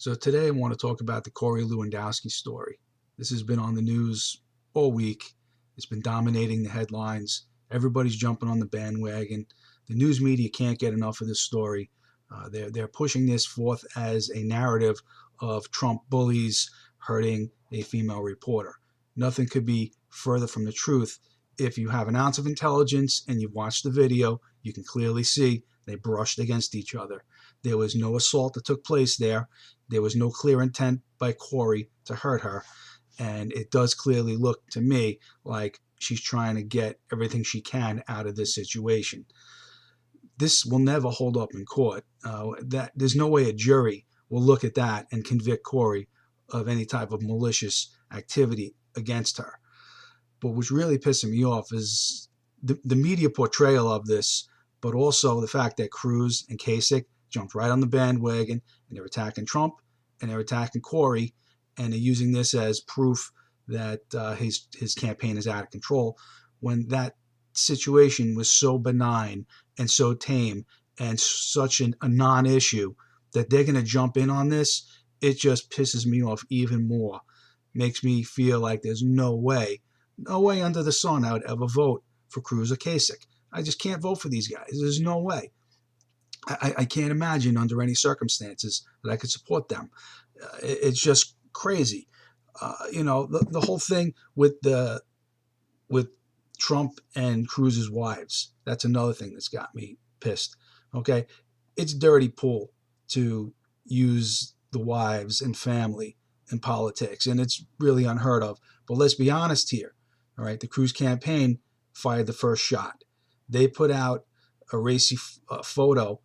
So today I want to talk about the Corey Lewandowski story. This has been on the news all week. It's been dominating the headlines. Everybody's jumping on the bandwagon. The news media can't get enough of this story. They're pushing this forth as a narrative of Trump bullies hurting a female reporter. Nothing could be further from the truth. If you have an ounce of intelligence and you've watched the video, you can clearly see they brushed against each other. There was no assault that took place there. There was no clear intent by Corey to hurt her. And it does clearly look to me like she's trying to get everything she can out of this situation. This will never hold up in court. There's no way a jury will look at that and convict Corey of any type of malicious activity against her. But what's really pissing me off is the media portrayal of this, but also the fact that Cruz and Kasich jumped right on the bandwagon and they're attacking Trump and they're attacking Corey, and they're using this as proof that his campaign is out of control, when that situation was so benign and so tame and such a non-issue that they're going to jump in on this. It just pisses me off even more. Makes me feel like there's no way under the sun I would ever vote for Cruz or Kasich. I just can't vote for these guys. There's no way. I can't imagine under any circumstances that I could support them. It's just crazy. The whole thing with Trump and Cruz's wives. That's another thing that's got me pissed. Okay, it's dirty pool to use the wives and family in politics, and it's really unheard of. But let's be honest here. All right, the Cruz campaign fired the first shot. They put out a racy photo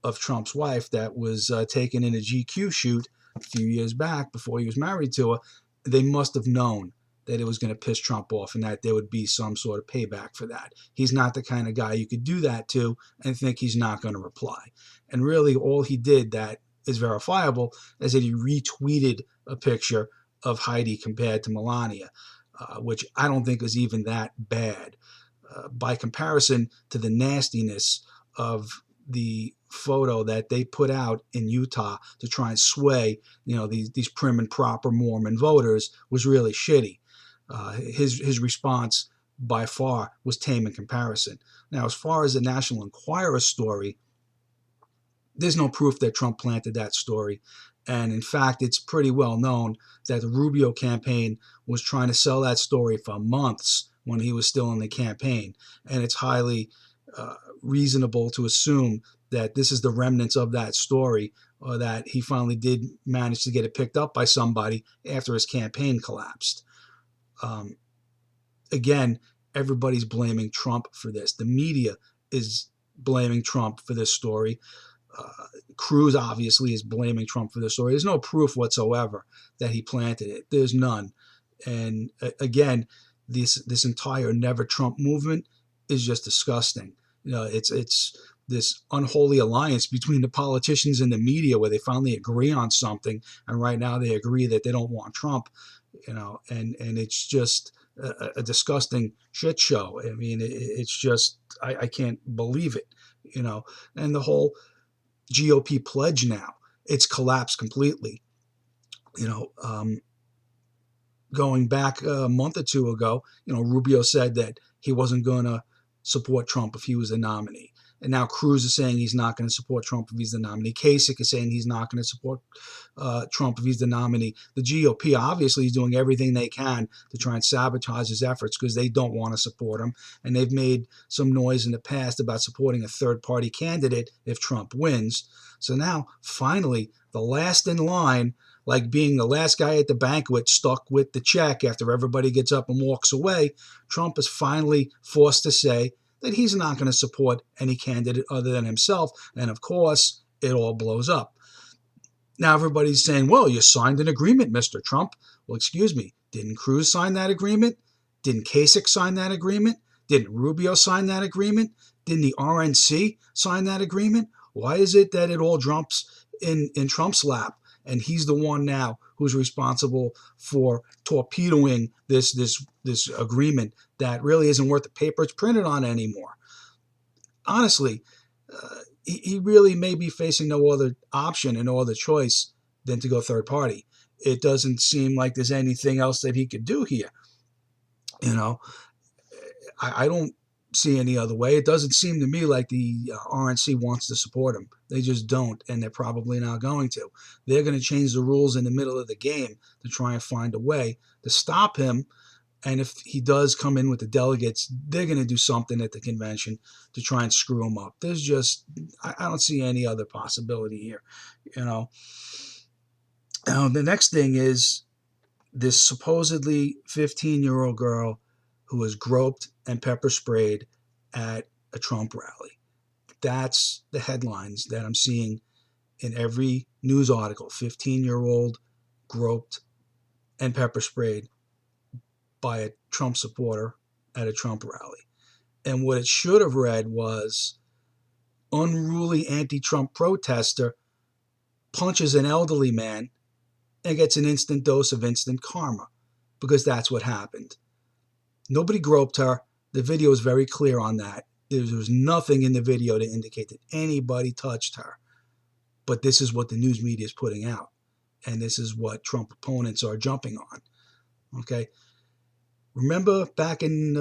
of Trump's wife that was taken in a GQ shoot a few years back before he was married to her. They must have known that it was going to piss Trump off and that there would be some sort of payback for that. He's not the kind of guy you could do that to and think he's not going to reply. And really all he did that is verifiable is that he retweeted a picture of Heidi compared to Melania, which I don't think is even that bad. By comparison to the nastiness of the photo that they put out in Utah to try and sway, these prim and proper Mormon voters was really shitty. His response by far was tame in comparison. Now, as far as the National Enquirer story, there's no proof that Trump planted that story. And in fact, it's pretty well known that the Rubio campaign was trying to sell that story for months when he was still in the campaign. And it's highly reasonable to assume that this is the remnants of that story, or that he finally did manage to get it picked up by somebody after his campaign collapsed. Again, everybody's blaming Trump for this. The media is blaming Trump for this story. Cruz obviously is blaming Trump for this story. There's no proof whatsoever that he planted it. There's none. And again, this entire Never Trump movement is just disgusting. It's this unholy alliance between the politicians and the media where they finally agree on something, and right now they agree that they don't want Trump, and it's just a disgusting shit show. I mean, it's just I can't believe it, and the whole GOP pledge now, it's collapsed completely. Going back a month or two ago, Rubio said that he wasn't going to support Trump if he was the nominee. And now Cruz is saying he's not going to support Trump if he's the nominee. Kasich is saying he's not going to support Trump if he's the nominee. The GOP obviously is doing everything they can to try and sabotage his efforts because they don't want to support him. And they've made some noise in the past about supporting a third-party candidate if Trump wins. So now, finally, the last in line, like being the last guy at the banquet stuck with the check after everybody gets up and walks away, Trump is finally forced to say that he's not going to support any candidate other than himself. And of course, it all blows up. Now everybody's saying, well, you signed an agreement, Mr. Trump. Well, excuse me, didn't Cruz sign that agreement? Didn't Kasich sign that agreement? Didn't Rubio sign that agreement? Didn't the RNC sign that agreement? Why is it that it all jumps in Trump's lap? And he's the one now who's responsible for torpedoing this agreement that really isn't worth the paper it's printed on anymore. Honestly, he really may be facing no other option and no other choice than to go third party. It doesn't seem like there's anything else that he could do here. You know, I don't see any other way. It doesn't seem to me like the RNC wants to support him. They just don't, and they're probably not going to. They're going to change the rules in the middle of the game to try and find a way to stop him. And if he does come in with the delegates, they're going to do something at the convention to try and screw him up. There's just, I don't see any other possibility here. You know, the next thing is this supposedly 15-year-old girl who was groped and pepper sprayed at a Trump rally. That's the headlines that I'm seeing in every news article. 15-year-old groped and pepper sprayed by a Trump supporter at a Trump rally. And what it should have read was unruly anti-Trump protester punches an elderly man and gets an instant dose of instant karma, because that's what happened. Nobody groped her. The video is very clear on that. There was nothing in the video to indicate that anybody touched her. But this is what the news media is putting out. And this is what Trump opponents are jumping on. Okay? Remember back in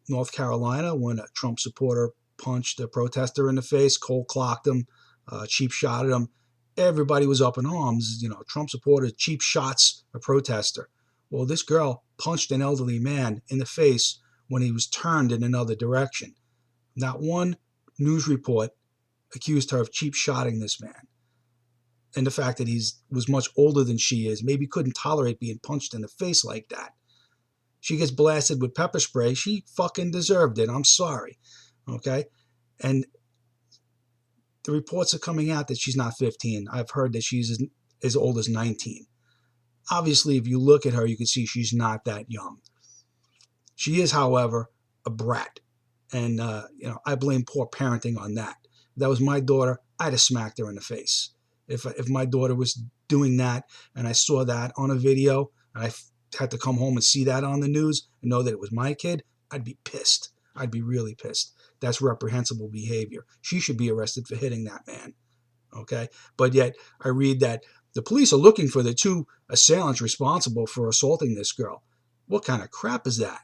North Carolina when a Trump supporter punched a protester in the face, cold clocked him, cheap shotted him? Everybody was up in arms. You know, Trump supporters cheap shots a protester. Well, this girl punched an elderly man in the face when he was turned in another direction. Not one news report accused her of cheap shotting this man. And the fact that he was much older than she is, maybe couldn't tolerate being punched in the face like that. She gets blasted with pepper spray. She fucking deserved it. I'm sorry. Okay? And the reports are coming out that she's not 15. I've heard that she's as old as 19. Obviously, if you look at her, you can see she's not that young. She is, however, a brat. And, I blame poor parenting on that. If that was my daughter, I'd have smacked her in the face. If my daughter was doing that and I saw that on a video and I had to come home and see that on the news and know that it was my kid, I'd be pissed. I'd be really pissed. That's reprehensible behavior. She should be arrested for hitting that man. Okay? But yet, I read that the police are looking for the two assailants responsible for assaulting this girl. What kind of crap is that?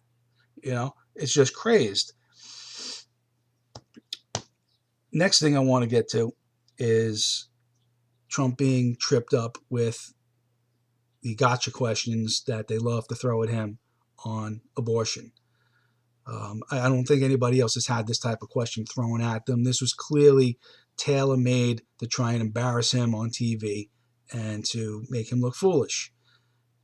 It's just crazed. Next thing I want to get to is Trump being tripped up with the gotcha questions that they love to throw at him on abortion. I don't think anybody else has had this type of question thrown at them. This was clearly tailor-made to try and embarrass him on TV and to make him look foolish.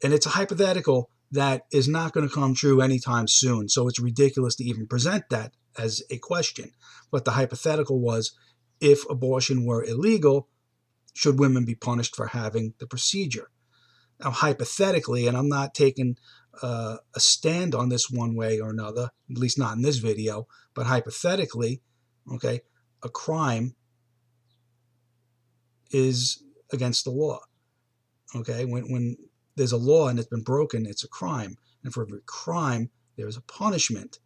And it's a hypothetical that is not going to come true anytime soon, so it's ridiculous to even present that as a question. But the hypothetical was, if abortion were illegal, should women be punished for having the procedure? Now, hypothetically, and I'm not taking a stand on this one way or another, at least not in this video, but hypothetically, okay, a crime is against the law. Okay, when there's a law and it's been broken, it's a crime. And for every crime, there's a punishment.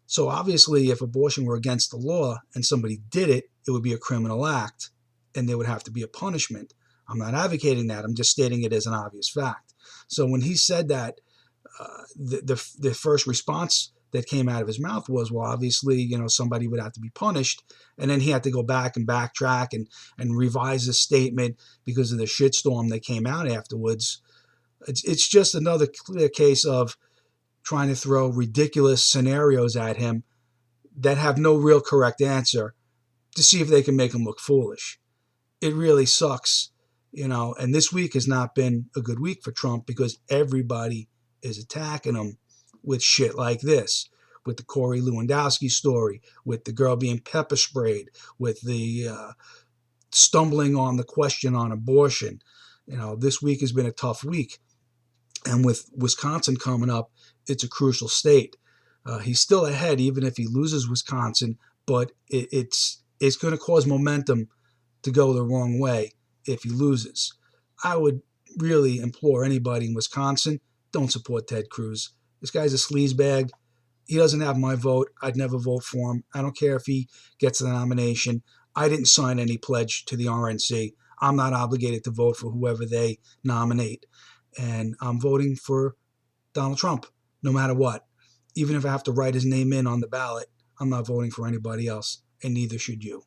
So obviously, if abortion were against the law and somebody did it, it would be a criminal act and there would have to be a punishment. I'm not advocating that. I'm just stating it as an obvious fact. So when he said that, the first response that came out of his mouth was, well, obviously, somebody would have to be punished. And then he had to go back and backtrack and revise his statement because of the shitstorm that came out afterwards. It's just another clear case of trying to throw ridiculous scenarios at him that have no real correct answer to see if they can make him look foolish. It really sucks, and this week has not been a good week for Trump because everybody is attacking him with shit like this, with the Corey Lewandowski story, with the girl being pepper sprayed, with the stumbling on the question on abortion. This week has been a tough week. And with Wisconsin coming up, it's a crucial state. He's still ahead even if he loses Wisconsin, but it's going to cause momentum to go the wrong way if he loses. I would really implore anybody in Wisconsin, don't support Ted Cruz. This guy's a sleazebag. He doesn't have my vote. I'd never vote for him. I don't care if he gets the nomination. I didn't sign any pledge to the RNC. I'm not obligated to vote for whoever they nominate. And I'm voting for Donald Trump, no matter what. Even if I have to write his name in on the ballot, I'm not voting for anybody else, and neither should you.